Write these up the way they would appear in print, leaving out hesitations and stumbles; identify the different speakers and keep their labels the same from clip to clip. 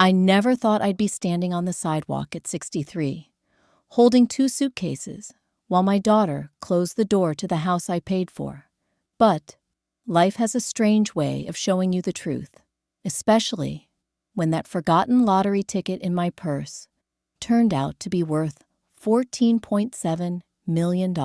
Speaker 1: I never thought I'd be standing on the sidewalk at 63, holding 2 suitcases, while my daughter closed the door to the house I paid for. But life has a strange way of showing you the truth, especially when that forgotten lottery ticket in my purse turned out to be worth $14.7 million,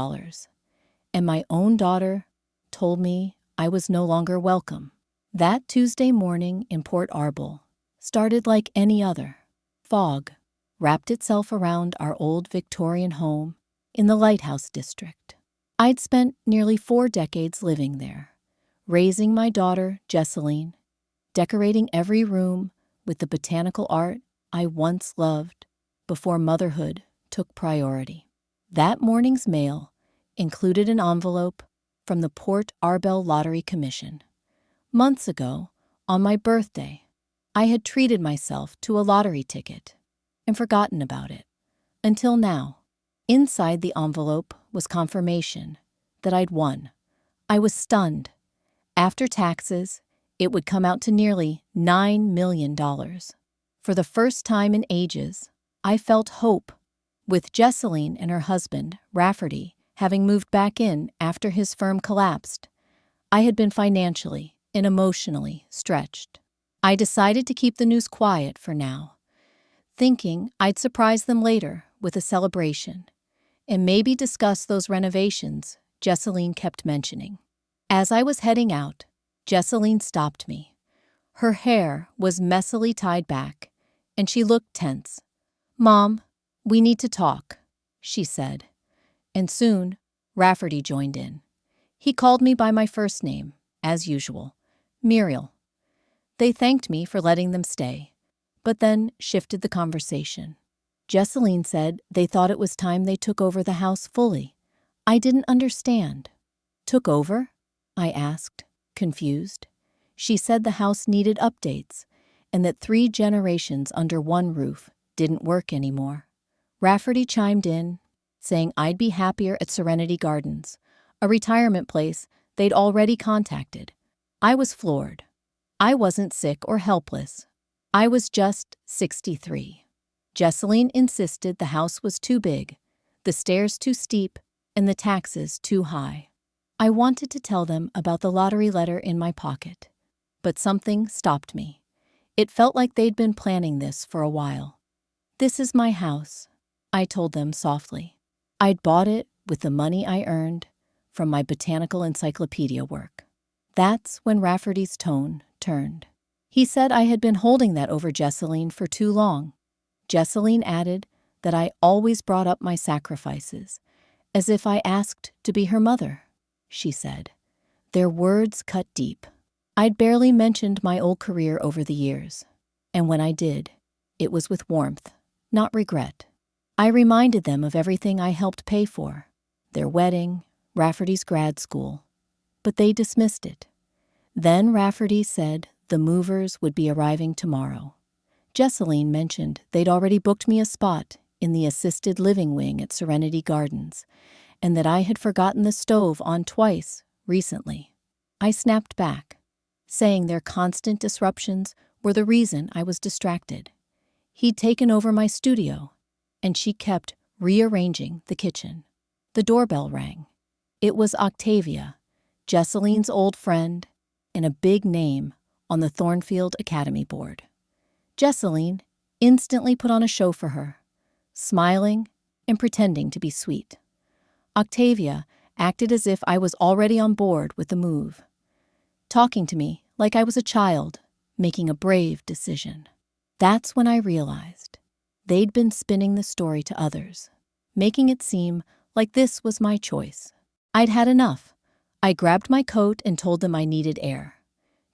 Speaker 1: and my own daughter told me I was no longer welcome. That Tuesday morning in Port Arbel started like any other. Fog wrapped itself around our old Victorian home in the Lighthouse District. I'd spent nearly 4 decades living there, raising my daughter, Jesseline, decorating every room with the botanical art I once loved before motherhood took priority. That morning's mail included an envelope from the Port Arbel Lottery Commission. Months ago, on my birthday, I had treated myself to a lottery ticket and forgotten about it. Until now. Inside the envelope was confirmation that I'd won. I was stunned. After taxes, it would come out to nearly $9 million. For the first time in ages, I felt hope. With Jesseline and her husband, Rafferty, having moved back in after his firm collapsed, I had been financially and emotionally stretched. I decided to keep the news quiet for now, thinking I'd surprise them later with a celebration and maybe discuss those renovations Jesseline kept mentioning. As I was heading out, Jesseline stopped me. Her hair was messily tied back, and she looked tense. "Mom, we need to talk," she said. And soon, Rafferty joined in. He called me by my first name, as usual, Muriel. They thanked me for letting them stay, but then shifted the conversation. Jesseline said they thought it was time they took over the house fully. I didn't understand. "Took over?" I asked, confused. She said the house needed updates and that 3 generations under one roof didn't work anymore. Rafferty chimed in, saying I'd be happier at Serenity Gardens, a retirement place they'd already contacted. I was floored. I wasn't sick or helpless. I was just 63. Jesseline insisted the house was too big, the stairs too steep, and the taxes too high. I wanted to tell them about the lottery letter in my pocket, but something stopped me. It felt like they'd been planning this for a while. "This is my house," I told them softly. I'd bought it with the money I earned from my botanical encyclopedia work. That's when Rafferty's tone turned. He said I had been holding that over Jesseline for too long. Jesseline added that I always brought up my sacrifices, as if I asked to be her mother, she said. Their words cut deep. I'd barely mentioned my old career over the years, and when I did, it was with warmth, not regret. I reminded them of everything I helped pay for, their wedding, Rafferty's grad school, but they dismissed it. Then Rafferty said the movers would be arriving tomorrow. Jesseline mentioned they'd already booked me a spot in the assisted living wing at Serenity Gardens, and that I had forgotten the stove on twice recently. I snapped back, saying their constant disruptions were the reason I was distracted. He'd taken over my studio, and she kept rearranging the kitchen. The doorbell rang. It was Octavia, Jesseline's old friend, and a big name on the Thornfield Academy board. Jesseline instantly put on a show for her, smiling and pretending to be sweet. Octavia acted as if I was already on board with the move, talking to me like I was a child making a brave decision. That's when I realized they'd been spinning the story to others, making it seem like this was my choice. I'd had enough. I grabbed my coat and told them I needed air.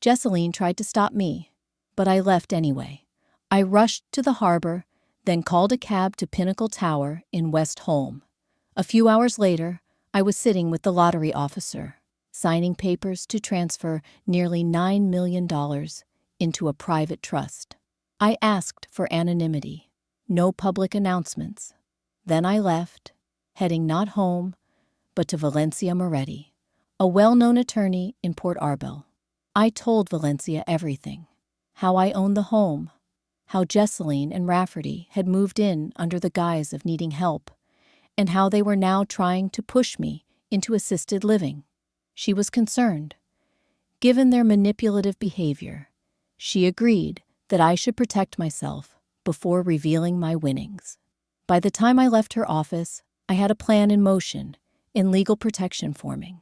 Speaker 1: Jesseline tried to stop me, but I left anyway. I rushed to the harbor, then called a cab to Pinnacle Tower in West Holme. A few hours later, I was sitting with the lottery officer, signing papers to transfer nearly $9 million into a private trust. I asked for anonymity, no public announcements. Then I left, heading not home, but to Valencia Moretti, a well-known attorney in Port Arbel. I told Valencia everything, how I owned the home, how Jesseline and Rafferty had moved in under the guise of needing help, and how they were now trying to push me into assisted living. She was concerned. Given their manipulative behavior, she agreed that I should protect myself before revealing my winnings. By the time I left her office, I had a plan in motion in legal protection forming.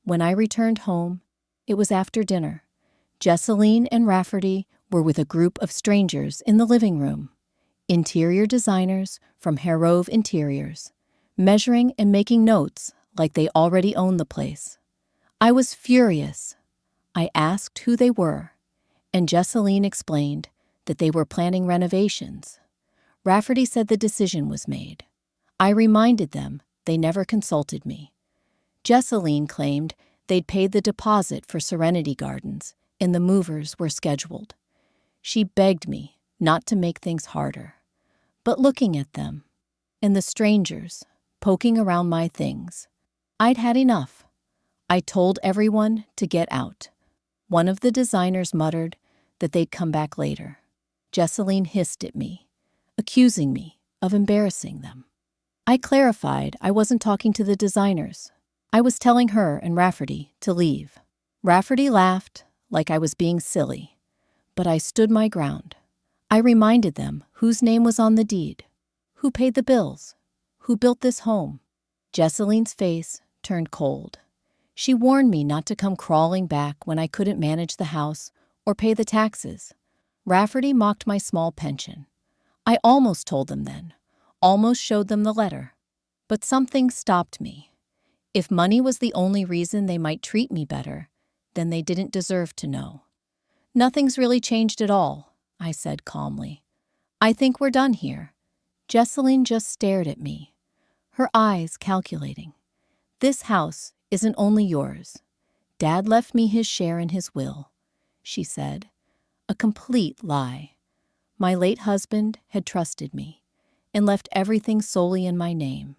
Speaker 1: When I returned home, it was after dinner. Jesseline and Rafferty were with a group of strangers in the living room, interior designers from Harrove Interiors, measuring and making notes like they already owned the place. I was furious. I asked who they were, and Jesseline explained that they were planning renovations. Rafferty said the decision was made. I reminded them they never consulted me. Jesseline claimed they'd paid the deposit for Serenity Gardens and the movers were scheduled. She begged me not to make things harder. But looking at them, and the strangers poking around my things, I'd had enough. I told everyone to get out. One of the designers muttered that they'd come back later. Jesseline hissed at me, accusing me of embarrassing them. I clarified I wasn't talking to the designers. I was telling her and Rafferty to leave. Rafferty laughed like I was being silly, but I stood my ground. I reminded them whose name was on the deed, who paid the bills, who built this home. Jesseline's face turned cold. She warned me not to come crawling back when I couldn't manage the house or pay the taxes. Rafferty mocked my small pension. I almost told them then, almost showed them the letter. But something stopped me. If money was the only reason they might treat me better, then they didn't deserve to know. Nothing's really changed at all, I said calmly. I think we're done here. Jesseline just stared at me, her eyes calculating. This house isn't only yours. Dad left me his share in his will, she said. A complete lie. My late husband had trusted me and left everything solely in my name,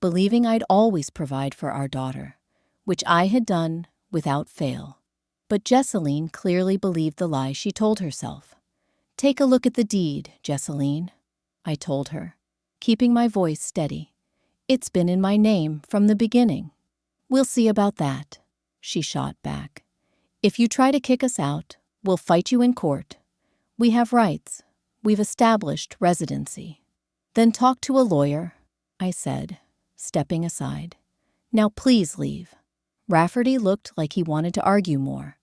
Speaker 1: believing I'd always provide for our daughter, which I had done without fail. But Jesseline clearly believed the lie she told herself. Take a look at the deed, Jesseline, I told her, keeping my voice steady. It's been in my name from the beginning. We'll see about that, she shot back. If you try to kick us out, we'll fight you in court. We have rights. We've established residency. Then talk to a lawyer, I said, stepping aside. Now please leave. Rafferty looked like he wanted to argue more,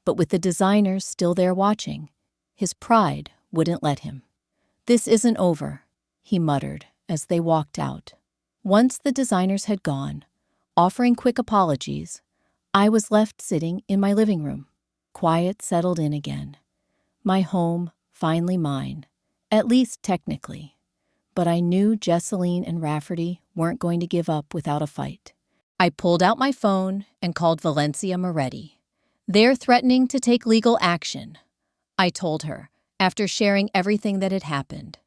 Speaker 1: but with the designers still there watching, his pride wouldn't let him. This isn't over, he muttered as they walked out. Once the designers had gone, offering quick apologies, I was left sitting in my living room. Quiet settled in again. My home finally mine, at least technically. But I knew Jesseline and Rafferty weren't going to give up without a fight. I pulled out my phone and called Valencia Moretti. They're threatening to take legal action, I told her, after sharing everything that had happened.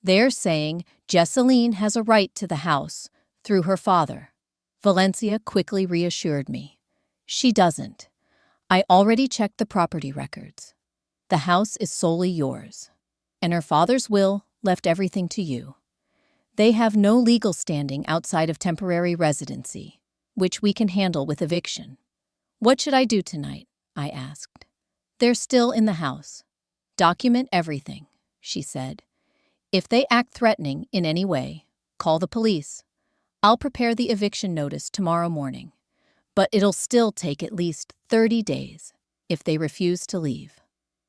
Speaker 1: They're saying Jesseline has a right to the house through her father. Valencia quickly reassured me. She doesn't. I already checked the property records. The house is solely yours, and her father's will left everything to you. They have no legal standing outside of temporary residency, which we can handle with eviction. What should I do tonight? I asked. They're still in the house. Document everything, she said. If they act threatening in any way, call the police. I'll prepare the eviction notice tomorrow morning, but it'll still take at least 30 days if they refuse to leave.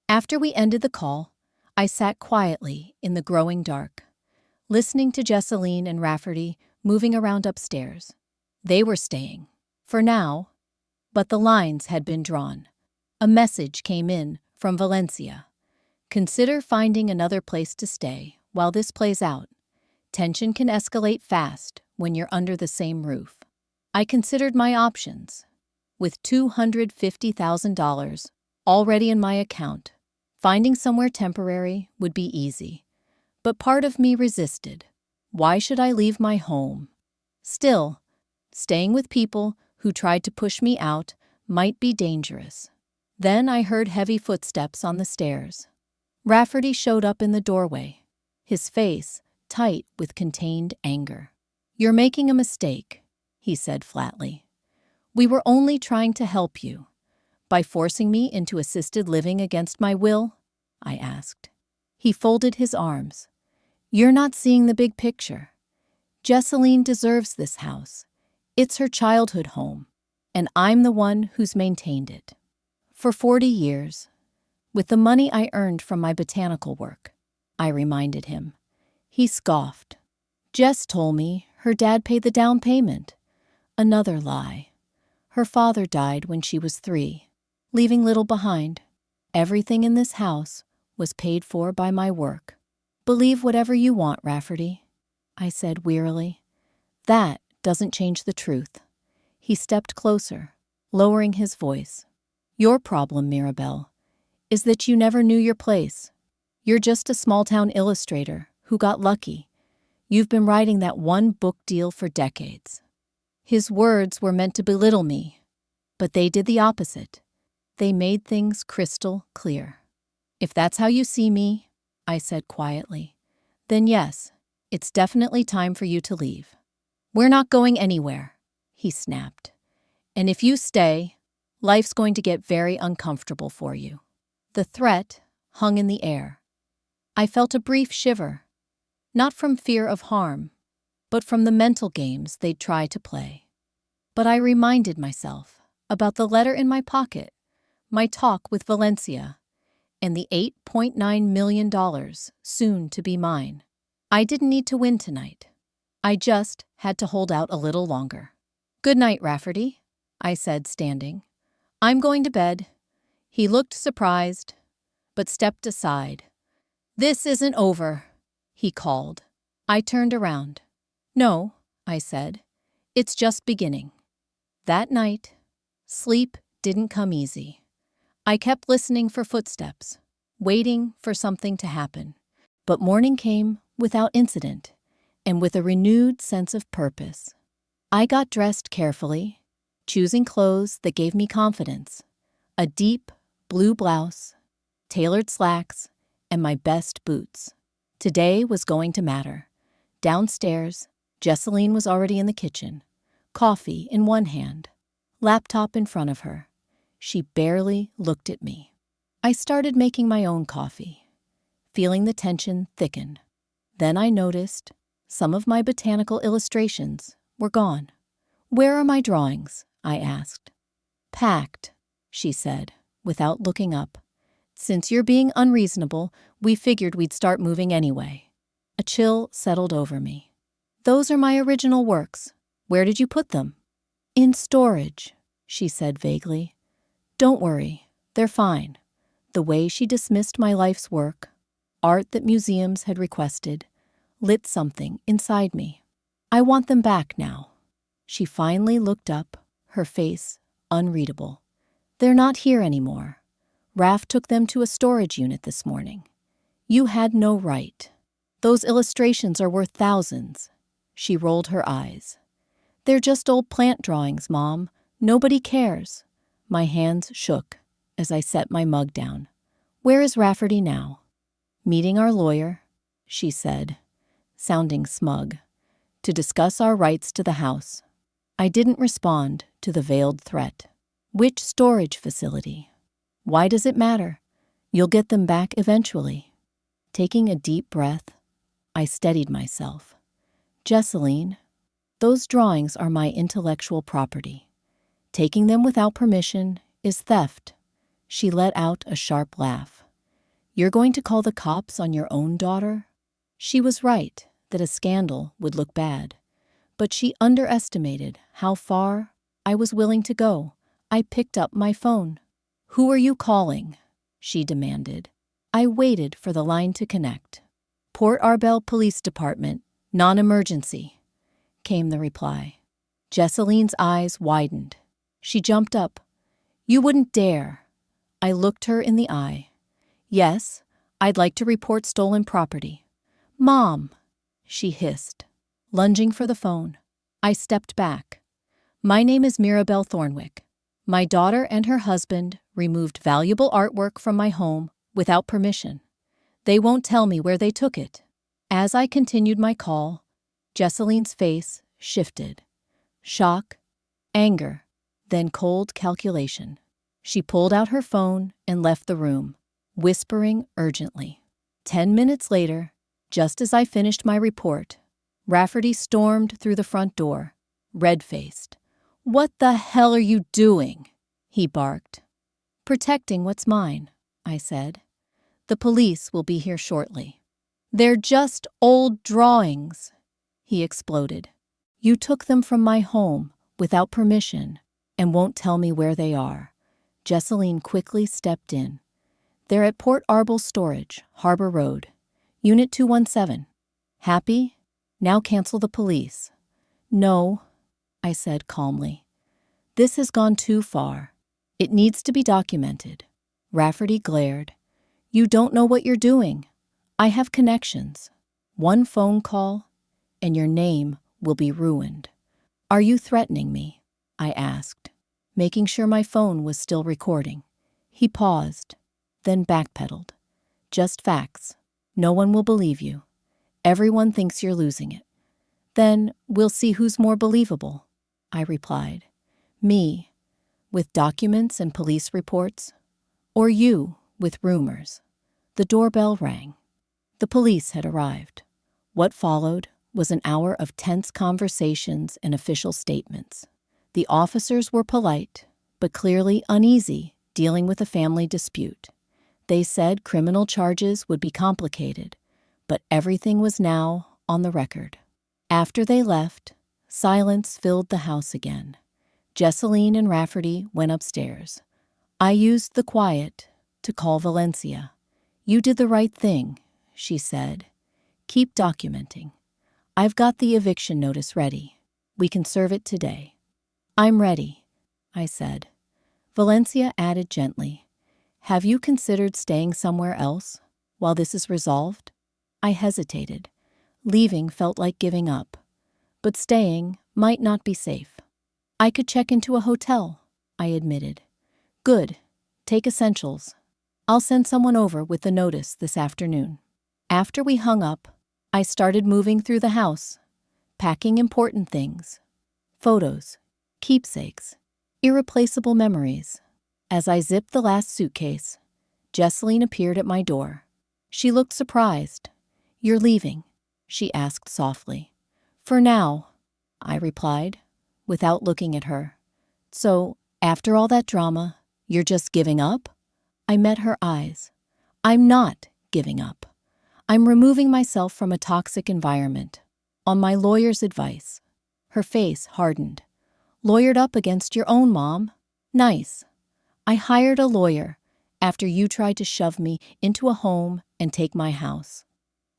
Speaker 1: After we ended the call, I sat quietly in the growing dark, listening to Jesseline and Rafferty moving around upstairs. They were staying, for now, but the lines had been drawn. A message came in from Valencia. Consider finding another place to stay while this plays out. Tension can escalate fast when you're under the same roof. I considered my options. With $250,000 already in my account, finding somewhere temporary would be easy. But part of me resisted. Why should I leave my home? Still, staying with people who tried to push me out might be dangerous. Then I heard heavy footsteps on the stairs. Rafferty showed up in the doorway, his face tight with contained anger. "You're making a mistake," he said flatly. "We were only trying to help you. By forcing me into assisted living against my will?" I asked. He folded his arms. "You're not seeing the big picture. Jesseline deserves this house. It's her childhood home, and I'm the one who's maintained it. For 40 years, with the money I earned from my botanical work," I reminded him. He scoffed. "Jess told me her dad paid the down payment." Another lie. Her father died when she was 3, leaving little behind. Everything in this house was paid for by my work. "Believe whatever you want, Rafferty," I said wearily. "That doesn't change the truth." He stepped closer, lowering his voice. "Your problem, Mirabelle, is that you never knew your place. You're just a small-town illustrator who got lucky. You've been writing that one book deal for decades." His words were meant to belittle me, but they did the opposite. They made things crystal clear. "If that's how you see me," I said quietly, "then yes, it's definitely time for you to leave." "We're not going anywhere," he snapped. "And if you stay, life's going to get very uncomfortable for you." The threat hung in the air. I felt a brief shiver, not from fear of harm, but from the mental games they'd try to play. But I reminded myself about the letter in my pocket, my talk with Valencia, and the $8.9 million soon to be mine. I didn't need to win tonight. I just had to hold out a little longer. "Good night, Rafferty," I said, standing. "I'm going to bed." He looked surprised, but stepped aside. "This isn't over," he called. I turned around. "No," I said. "It's just beginning." That night, sleep didn't come easy. I kept listening for footsteps, waiting for something to happen. But morning came without incident, and with a renewed sense of purpose. I got dressed carefully, choosing clothes that gave me confidence. A deep blue blouse, tailored slacks, and my best boots. Today was going to matter. Downstairs, Jesseline was already in the kitchen, coffee in one hand, laptop in front of her. She barely looked at me. I started making my own coffee, feeling the tension thicken. Then I noticed some of my botanical illustrations were gone. "Where are my drawings?" I asked. "Packed," she said, without looking up. "Since you're being unreasonable, we figured we'd start moving anyway." A chill settled over me. "Those are my original works. Where did you put them?" "In storage," she said vaguely. "Don't worry, they're fine." The way she dismissed my life's work, art that museums had requested, lit something inside me. "I want them back now." She finally looked up, her face unreadable. "They're not here anymore. Raph took them to a storage unit this morning. You had no right. Those illustrations are worth thousands." She rolled her eyes. "They're just old plant drawings, Mom. Nobody cares." My hands shook as I set my mug down. "Where is Rafferty now?" "Meeting our lawyer," she said, sounding smug, "to discuss our rights to the house." I didn't respond to the veiled threat. "Which storage facility?" "Why does it matter? You'll get them back eventually." Taking a deep breath, I steadied myself. "Jesseline, those drawings are my intellectual property. Taking them without permission is theft." She let out a sharp laugh. "You're going to call the cops on your own daughter?" She was right that a scandal would look bad, but she underestimated how far I was willing to go. I picked up my phone. "Who are you calling?" she demanded. I waited for the line to connect. "Port Arbel Police Department, non-emergency," came the reply. Jesseline's eyes widened. She jumped up. "You wouldn't dare." I looked her in the eye. "Yes, I'd like to report stolen property." "Mom," she hissed, lunging for the phone. I stepped back. "My name is Mirabelle Thornwick. My daughter and her husband removed valuable artwork from my home without permission. They won't tell me where they took it. As I continued my call, Jesseline's face shifted. Shock, anger, then cold calculation. She pulled out her phone and left the room, whispering urgently. 10 minutes later, just as I finished my report, Rafferty stormed through the front door, red-faced. "What the hell are you doing?" he barked. "Protecting what's mine," I said. "The police will be here shortly." "They're just old drawings," he exploded. "You took them from my home without permission and won't tell me where they are." Jesseline quickly stepped in. "They're at Port Arbel Storage, Harbor Road, Unit 217. Happy? Now cancel the police." "No," I said calmly. "This has gone too far. It needs to be documented." Rafferty glared. "You don't know what you're doing. I have connections. One phone call, and your name will be ruined." "Are you threatening me?" I asked, making sure my phone was still recording. He paused, then backpedaled. "Just facts. No one will believe you. Everyone thinks you're losing it." "Then we'll see who's more believable," I replied. "Me, with documents and police reports, or you, with rumors." The doorbell rang. The police had arrived. What followed was an hour of tense conversations and official statements. The officers were polite, but clearly uneasy dealing with a family dispute. They said criminal charges would be complicated, but everything was now on the record. After they left, silence filled the house again. Jesseline and Rafferty went upstairs. I used the quiet to call Valencia. "You did the right thing," she said. "Keep documenting. I've got the eviction notice ready. We can serve it today." "I'm ready," I said. Valencia added gently, "Have you considered staying somewhere else while this is resolved?" I hesitated. Leaving felt like giving up, but staying might not be safe. "I could check into a hotel," I admitted. "Good. Take essentials. I'll send someone over with the notice this afternoon." After we hung up, I started moving through the house, packing important things. Photos, keepsakes, irreplaceable memories. As I zipped the last suitcase, Jesseline appeared at my door. She looked surprised. "You're leaving?" she asked softly. "For now," I replied, without looking at her. "So, after all that drama, you're just giving up?" I met her eyes. "I'm not giving up. I'm removing myself from a toxic environment, on my lawyer's advice." Her face hardened. "Lawyered up against your own mom? Nice. I hired a lawyer after you tried to shove me into a home and take my house,"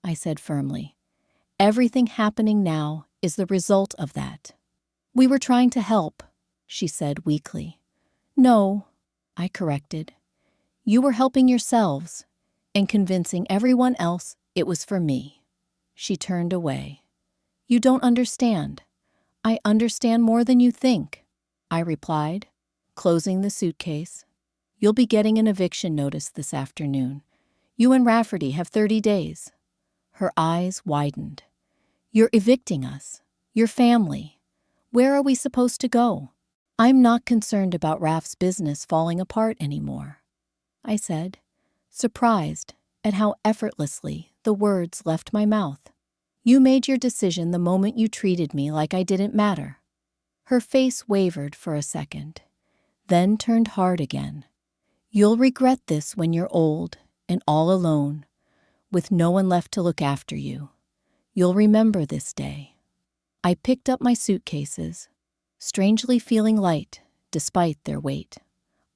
Speaker 1: I said firmly. "Everything happening now is the result of that." "We were trying to help," she said weakly. "No," I corrected. "You were helping yourselves and convincing everyone else it was for me." She turned away. "You don't understand. I understand more than you think," I replied, closing the suitcase. "You'll be getting an eviction notice this afternoon. You and Rafferty have 30 days. Her eyes widened. "You're evicting us, your family. Where are we supposed to go?" "I'm not concerned about Raf's business falling apart anymore," I said, surprised at how effortlessly the words left my mouth. "You made your decision the moment you treated me like I didn't matter." Her face wavered for a second, then turned hard again. "You'll regret this when you're old and all alone, with no one left to look after you. You'll remember this day." I picked up my suitcases, strangely feeling light despite their weight.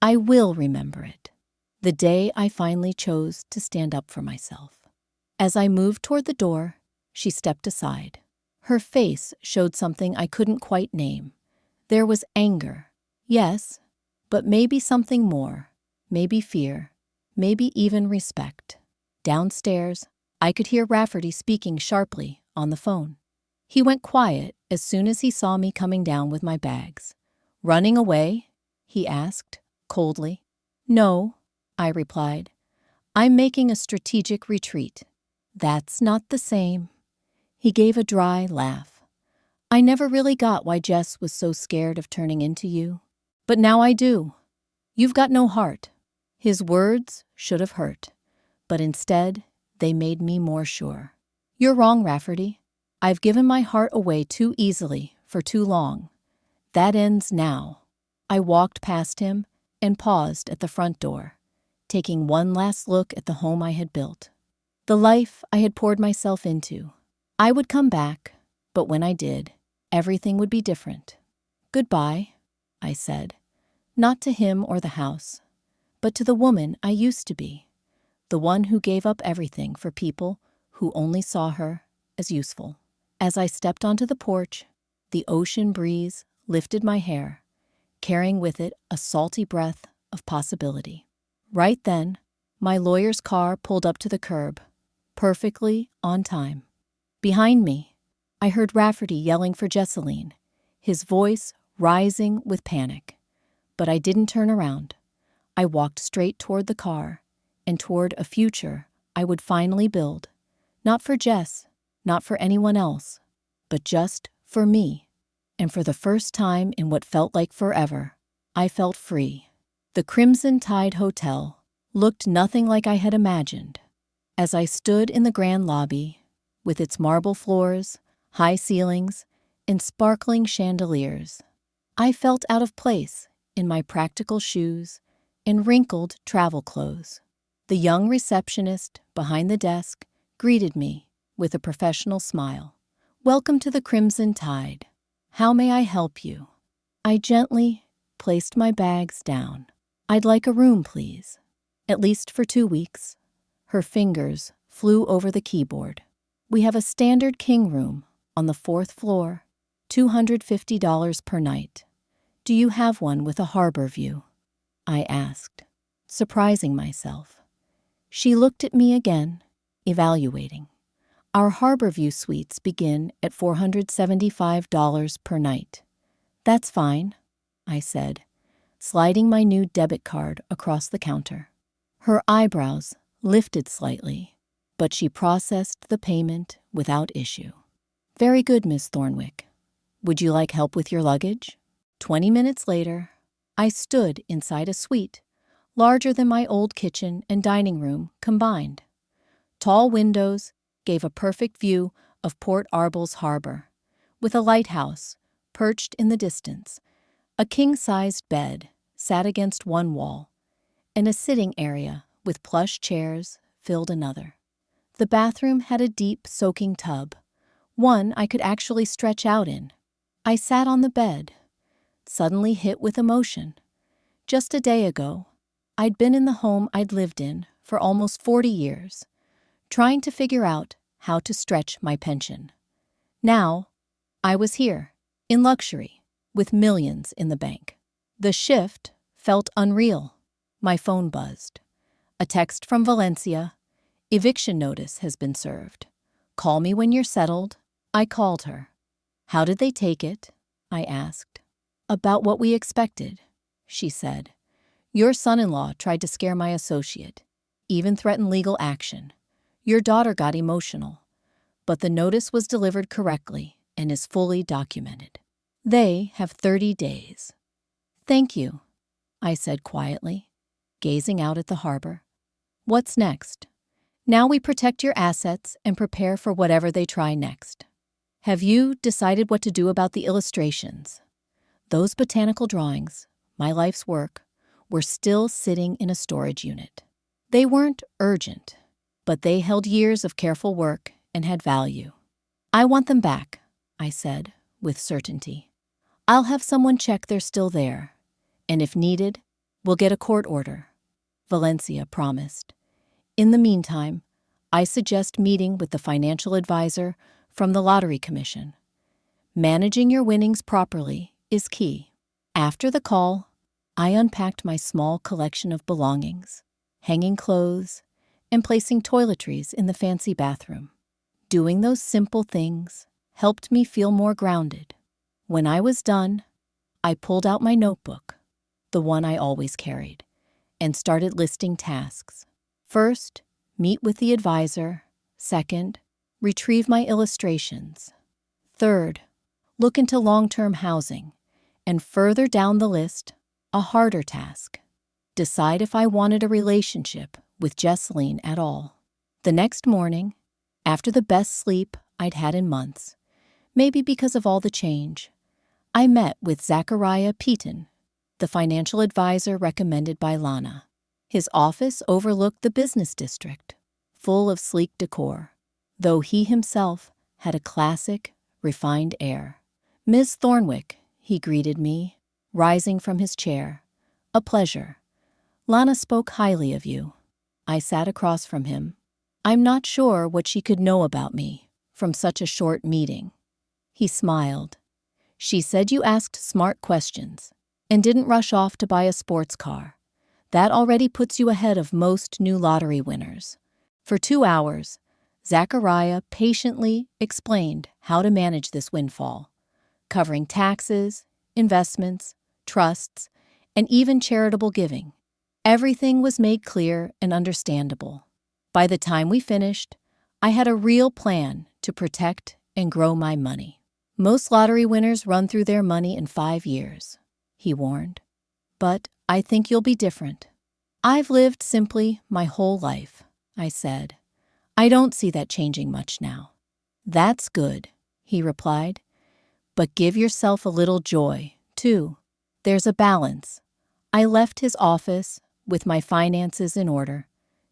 Speaker 1: I will remember it. The day I finally chose to stand up for myself. As I moved toward the door, she stepped aside. Her face showed something I couldn't quite name. There was anger, yes, but maybe something more, maybe fear, maybe even respect. Downstairs, I could hear Rafferty speaking sharply on the phone. He went quiet as soon as he saw me coming down with my bags. "Running away?" he asked, coldly. "No," I replied. I'm making a strategic retreat. That's not the same. He gave a dry laugh. I never really got why Jess was so scared of turning into you. But now I do. You've got no heart. His words should have hurt, but instead, they made me more sure. You're wrong, Rafferty. I've given my heart away too easily for too long. That ends now. I walked past him and paused at the front door, taking one last look at the home I had built. The life I had poured myself into. I would come back, but when I did, everything would be different. Goodbye, I said, not to him or the house, but to the woman I used to be, the one who gave up everything for people who only saw her as useful. As I stepped onto the porch, the ocean breeze lifted my hair, carrying with it a salty breath of possibility. Right then, my lawyer's car pulled up to the curb, perfectly on time. Behind me, I heard Rafferty yelling for Jesseline, his voice rising with panic. But I didn't turn around. I walked straight toward the car and toward a future I would finally build. Not for Jess, not for anyone else, but just for me. And for the first time in what felt like forever, I felt free. The Crimson Tide Hotel looked nothing like I had imagined. As I stood in the grand lobby, with its marble floors, high ceilings, and sparkling chandeliers, I felt out of place in my practical shoes and wrinkled travel clothes. The young receptionist behind the desk greeted me with a professional smile. "Welcome to the Crimson Tide. How may I help you?" I gently placed my bags down. "I'd like a room, please. At least for 2 weeks." Her fingers flew over the keyboard. "We have a standard king room on the 4th floor, $250 per night. Do you have one with a harbor view?" I asked, surprising myself. She looked at me again, evaluating. "Our harbor view suites begin at $475 per night." "That's fine," I said, sliding my new debit card across the counter. Her eyebrows lifted slightly, but she processed the payment without issue. "Very good, Miss Thornwick. Would you like help with your luggage?" 20 minutes later, I stood inside a suite, larger than my old kitchen and dining room combined. Tall windows gave a perfect view of Port Arbal's harbor, with a lighthouse perched in the distance. A king-sized bed sat against one wall, and a sitting area with plush chairs filled another. The bathroom had a deep, soaking tub, one I could actually stretch out in. I sat on the bed, suddenly hit with emotion. Just a day ago, I'd been in the home I'd lived in for almost 40 years, trying to figure out how to stretch my pension. Now, I was here, in luxury, with millions in the bank. The shift felt unreal. My phone buzzed. A text from Valencia. "Eviction notice has been served. Call me when you're settled." I called her. "How did they take it?" I asked. "About what we expected," she said. "Your son-in-law tried to scare my associate, even threatened legal action. Your daughter got emotional, but the notice was delivered correctly and is fully documented. They have 30 days. "Thank you," I said quietly, gazing out at the harbor. "What's next?" "Now we protect your assets and prepare for whatever they try next." "Have you decided what to do about the illustrations?" Those botanical drawings, my life's work, were still sitting in a storage unit. They weren't urgent, but they held years of careful work and had value. "I want them back," I said, with certainty. "I'll have someone check they're still there, and if needed, we'll get a court order," Valencia promised. "In the meantime, I suggest meeting with the financial advisor from the Lottery Commission. Managing your winnings properly is key." After the call, I unpacked my small collection of belongings, hanging clothes, and placing toiletries in the fancy bathroom. Doing those simple things helped me feel more grounded. When I was done, I pulled out my notebook, the one I always carried, and started listing tasks. First, meet with the advisor. Second, retrieve my illustrations. Third, look into long-term housing. And further down the list, a harder task. Decide if I wanted a relationship with Jesseline at all. The next morning, after the best sleep I'd had in months, maybe because of all the change, I met with Zachariah Peaton, the financial advisor recommended by Lana. His office overlooked the business district, full of sleek decor, though he himself had a classic, refined air. "Ms. Thornwick," he greeted me, rising from his chair. "A pleasure. Lana spoke highly of you." I sat across from him. I'm not sure what she could know about me from such a short meeting. He smiled. "She said you asked smart questions and didn't rush off to buy a sports car. That already puts you ahead of most new lottery winners." For 2 hours, Zachariah patiently explained how to manage this windfall, covering taxes, investments, trusts, and even charitable giving. Everything was made clear and understandable. By the time we finished, I had a real plan to protect and grow my money. "Most lottery winners run through their money in 5 years, he warned. "But I think you'll be different." "I've lived simply my whole life," I said. "I don't see that changing much now." "That's good," he replied. "But give yourself a little joy, too. There's a balance." I left his office with my finances in order,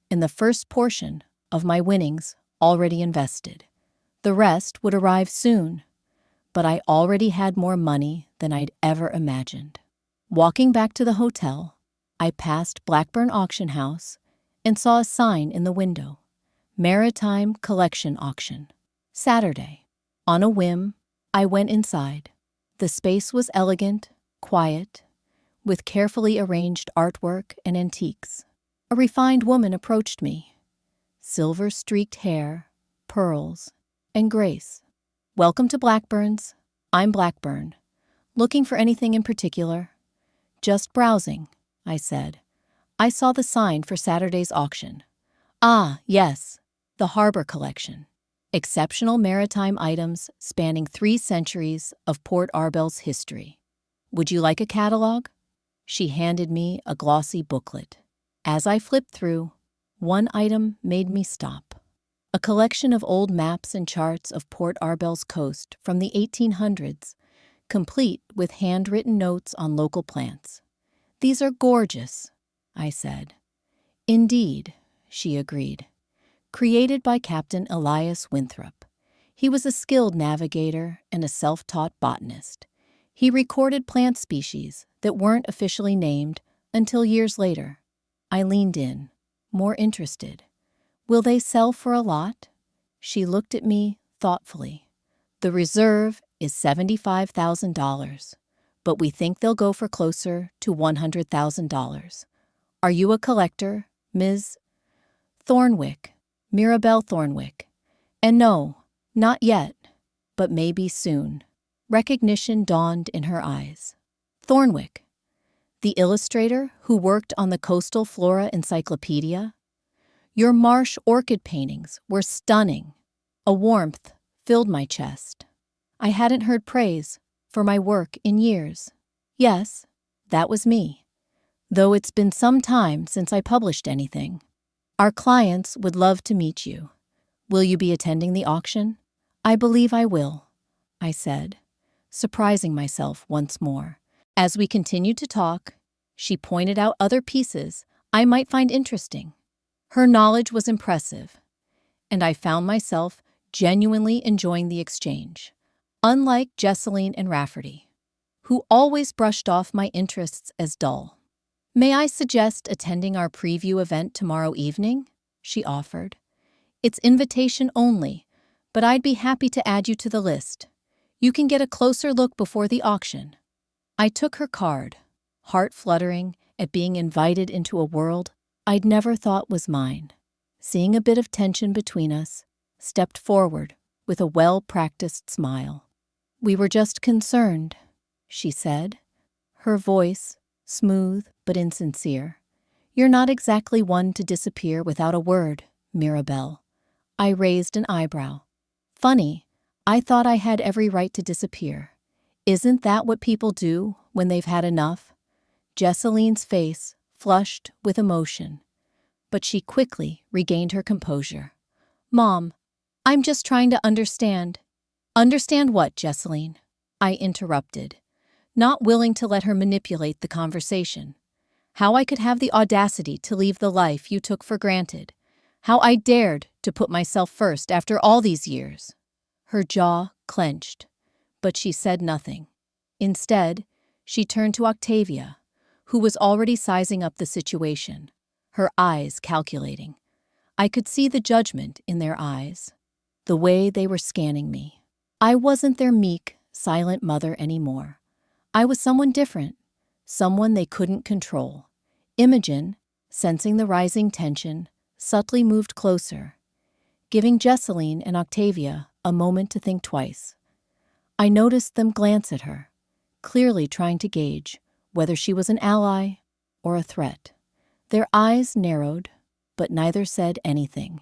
Speaker 1: and the first portion of my winnings already invested. The rest would arrive soon, but I already had more money than I'd ever imagined. Walking back to the hotel, I passed Blackburn Auction House and saw a sign in the window, "Maritime Collection Auction, Saturday." On a whim, I went inside. The space was elegant, quiet, with carefully arranged artwork and antiques. A refined woman approached me, silver-streaked hair, pearls, and grace. "Welcome to Blackburn's. I'm Blackburn. Looking for anything in particular?" "Just browsing," I said. "I saw the sign for Saturday's auction." "Ah, yes, the Harbor Collection. Exceptional maritime items spanning 3 centuries of Port Arbel's history. Would you like a catalog?" She handed me a glossy booklet. As I flipped through, one item made me stop. A collection of old maps and charts of Port Arbel's coast from the 1800s, complete with handwritten notes on local plants. "These are gorgeous," I said. "Indeed," she agreed. Created by Captain Elias Winthrop. He was a skilled navigator and a self-taught botanist. He recorded plant species that weren't officially named until years later. I leaned in, more interested. "Will they sell for a lot?" She looked at me thoughtfully. "The reserve is $75,000, but we think they'll go for closer to $100,000. Are you a collector, Ms. Thornwick, Mirabelle Thornwick?" "And no, not yet, but maybe soon." Recognition dawned in her eyes. "Thornwick, the illustrator who worked on the Coastal Flora Encyclopedia? Your marsh orchid paintings were stunning." A warmth filled my chest. I hadn't heard praise for my work in years. Yes, that was me, though it's been some time since I published anything. "Our clients would love to meet you. Will you be attending the auction?" "I believe I will," I said, surprising myself once more. As we continued to talk, she pointed out other pieces I might find interesting. Her knowledge was impressive, and I found myself genuinely enjoying the exchange, unlike Jesseline and Rafferty, who always brushed off my interests as dull. "May I suggest attending our preview event tomorrow evening?" she offered. "It's invitation only, but I'd be happy to add you to the list. You can get a closer look before the auction." I took her card, heart fluttering at being invited into a world I'd never thought was mine. Seeing a bit of tension between us, stepped forward with a well-practiced smile. "We were just concerned," she said, her voice smooth but insincere. You're not exactly one to disappear without a word, Mirabelle. I raised an eyebrow. Funny, I thought I had every right to disappear. Isn't that what people do when they've had enough? Jesseline's face flushed with emotion, but she quickly regained her composure. Mom, I'm just trying to understand. Understand what, Jesseline? I interrupted, not willing to let her manipulate the conversation. How I could have the audacity to leave the life you took for granted. How I dared to put myself first after all these years. Her jaw clenched, but she said nothing. Instead, she turned to Octavia, who was already sizing up the situation, her eyes calculating. I could see the judgment in their eyes, the way they were scanning me. I wasn't their meek, silent mother anymore. I was someone different, someone they couldn't control. Imogen, sensing the rising tension, subtly moved closer, giving Jesseline and Octavia a moment to think twice. I noticed them glance at her, clearly trying to gauge whether she was an ally or a threat. Their eyes narrowed, but neither said anything.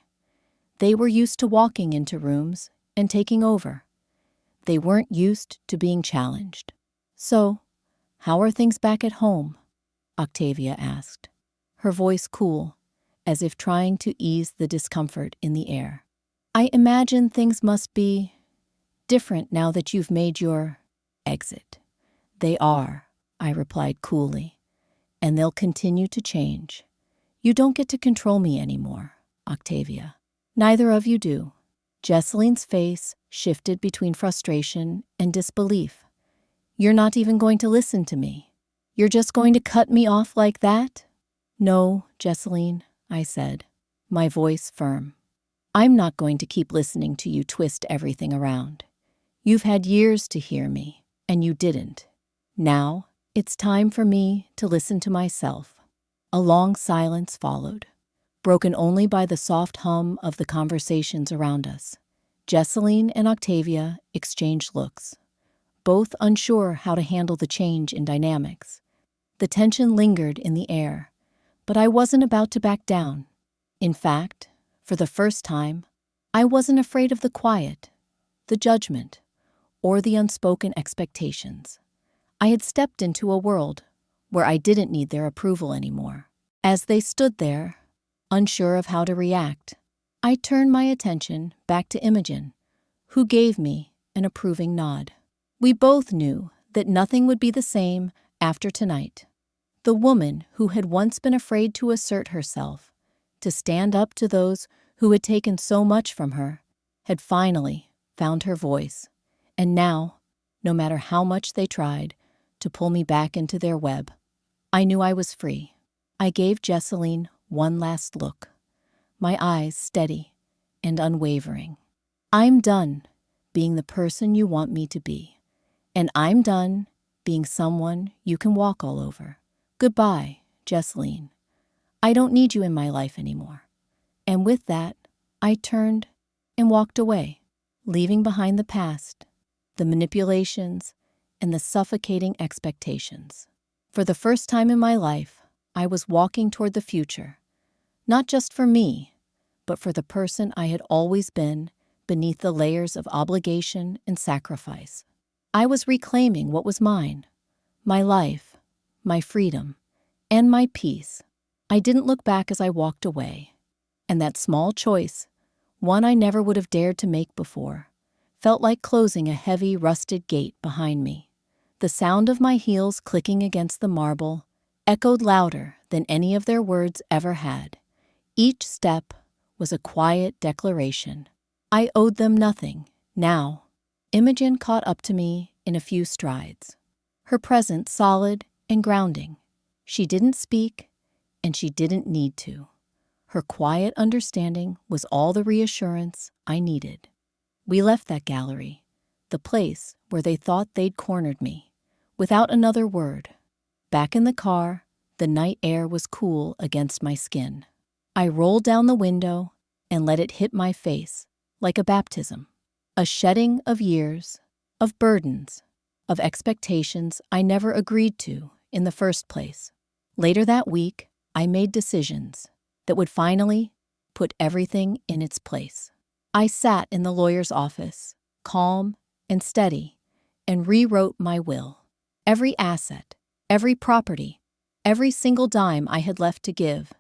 Speaker 1: They were used to walking into rooms and taking over. They weren't used to being challenged. So, how are things back at home? Octavia asked, her voice cool, as if trying to ease the discomfort in the air. I imagine things must be different now that you've made your exit. They are, I replied coolly, and they'll continue to change. You don't get to control me anymore, Octavia. Neither of you do. Jesseline's face shifted between frustration and disbelief. You're not even going to listen to me. You're just going to cut me off like that? No, Jesseline, I said, my voice firm. I'm not going to keep listening to you twist everything around. You've had years to hear me, and you didn't. Now, it's time for me to listen to myself. A long silence followed, broken only by the soft hum of the conversations around us. Jesseline and Octavia exchanged looks, both unsure how to handle the change in dynamics. The tension lingered in the air, but I wasn't about to back down. In fact, for the first time, I wasn't afraid of the quiet, the judgment, or the unspoken expectations. I had stepped into a world where I didn't need their approval anymore. As they stood there, unsure of how to react, I turned my attention back to Imogen, who gave me an approving nod. We both knew that nothing would be the same after tonight. The woman who had once been afraid to assert herself, to stand up to those who had taken so much from her, had finally found her voice. And now, no matter how much they tried to pull me back into their web, I knew I was free. I gave Jesseline one last look, my eyes steady and unwavering. I'm done being the person you want me to be, and I'm done being someone you can walk all over. Goodbye, Jesseline. I don't need you in my life anymore. And with that, I turned and walked away, leaving behind the past, the manipulations, and the suffocating expectations. For the first time in my life, I was walking toward the future, not just for me, but for the person I had always been beneath the layers of obligation and sacrifice. I was reclaiming what was mine, my life, my freedom, and my peace. I didn't look back as I walked away, and that small choice, one I never would have dared to make before, felt like closing a heavy, rusted gate behind me. The sound of my heels clicking against the marble echoed louder than any of their words ever had. Each step was a quiet declaration. I owed them nothing. Now, Imogen caught up to me in a few strides, her presence solid and grounding. She didn't speak, and she didn't need to. Her quiet understanding was all the reassurance I needed. We left that gallery, the place where they thought they'd cornered me, without another word. Back in the car, the night air was cool against my skin. I rolled down the window and let it hit my face like a baptism, a shedding of years, of burdens, of expectations I never agreed to in the first place. Later that week, I made decisions that would finally put everything in its place. I sat in the lawyer's office, calm and steady, and rewrote my will. Every asset, every property, every single dime I had left to give,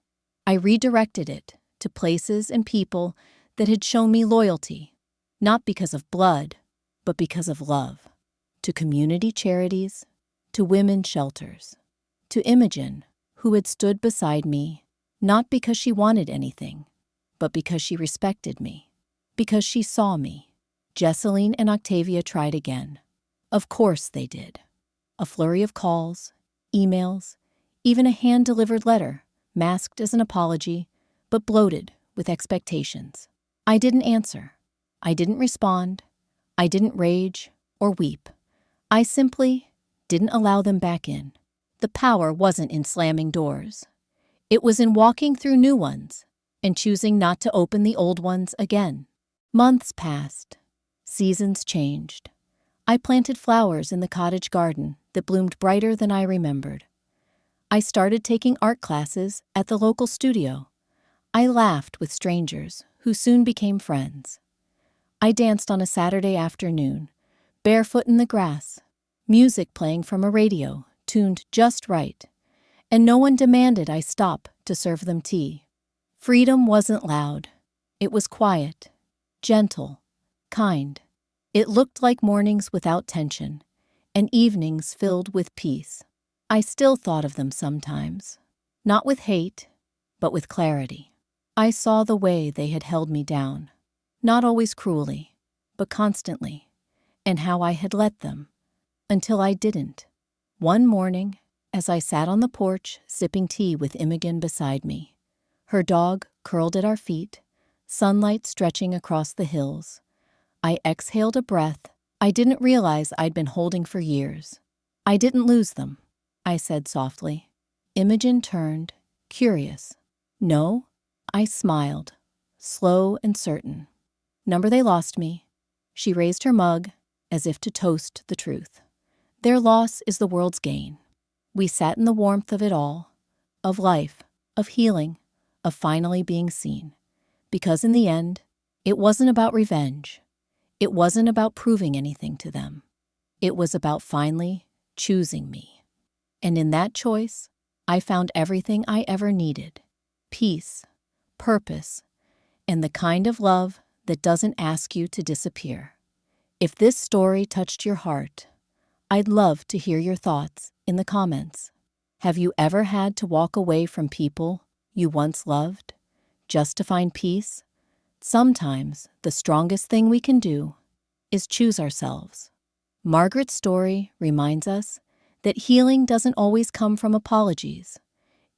Speaker 1: I redirected it to places and people that had shown me loyalty, not because of blood, but because of love. To community charities, to women's shelters, to Imogen, who had stood beside me, not because she wanted anything, but because she respected me, because she saw me. Jesseline and Octavia tried again. Of course they did. A flurry of calls, emails, even a hand-delivered letter, masked as an apology, but bloated with expectations. I didn't answer. I didn't respond. I didn't rage or weep. I simply didn't allow them back in. The power wasn't in slamming doors. It was in walking through new ones and choosing not to open the old ones again. Months passed. Seasons changed. I planted flowers in the cottage garden that bloomed brighter than I remembered. I started taking art classes at the local studio. I laughed with strangers who soon became friends. I danced on a Saturday afternoon, barefoot in the grass, music playing from a radio tuned just right, and no one demanded I stop to serve them tea. Freedom wasn't loud. It was quiet, gentle, kind. It looked like mornings without tension and evenings filled with peace. I still thought of them sometimes, not with hate, but with clarity. I saw the way they had held me down, not always cruelly, but constantly, and how I had let them, until I didn't. One morning, as I sat on the porch sipping tea with Imogen beside me, her dog curled at our feet, sunlight stretching across the hills, I exhaled a breath I didn't realize I'd been holding for years. I didn't lose them, I said softly. Imogen turned, curious. No? I smiled, slow and certain. Number they lost me. She raised her mug, as if to toast the truth. Their loss is the world's gain. We sat in the warmth of it all, of life, of healing, of finally being seen. Because in the end, it wasn't about revenge. It wasn't about proving anything to them. It was about finally choosing me. And in that choice, I found everything I ever needed. Peace, purpose, and the kind of love that doesn't ask you to disappear. If this story touched your heart, I'd love to hear your thoughts in the comments. Have you ever had to walk away from people you once loved just to find peace? Sometimes the strongest thing we can do is choose ourselves. Margaret's story reminds us that healing doesn't always come from apologies.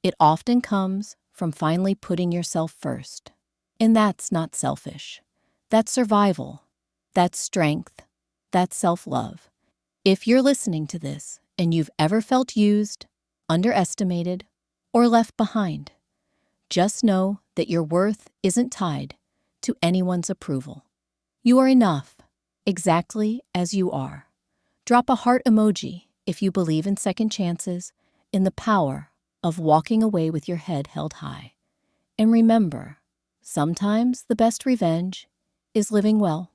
Speaker 1: It often comes from finally putting yourself first. And that's not selfish. That's survival. That's strength. That's self-love. If you're listening to this and you've ever felt used, underestimated, or left behind, just know that your worth isn't tied to anyone's approval. You are enough, exactly as you are. Drop a heart emoji if you believe in second chances, in the power of walking away with your head held high. And remember, sometimes the best revenge is living well.